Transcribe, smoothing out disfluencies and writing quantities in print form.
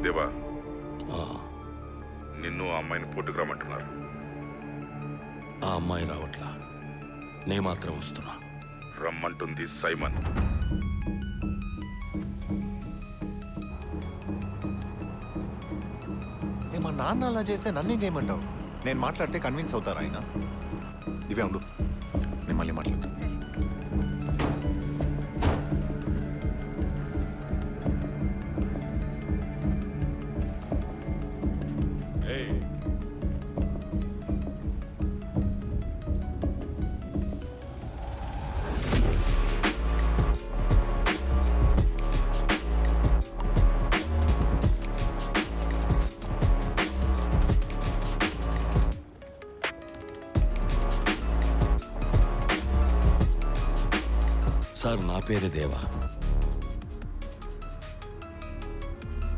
దేవా, ఆ, నిన్ను ఆ అమ్మాయిని పోటుకు రమ్మంటున్నారు. ఆ అమ్మాయి రావట్లా, నే మాత్రం వస్తున్నా. రమ్మంటుంది సైమన్. మా నాన్న అలా చేస్తే నన్నేం చేయమంటావు? నేను మాట్లాడితే కన్విన్స్ అవుతారా ఆయన? దివ్యా ఉండు, నేను మళ్ళీ మాట్లాడతాను. సరే. సార్, నా పేరే దేవా.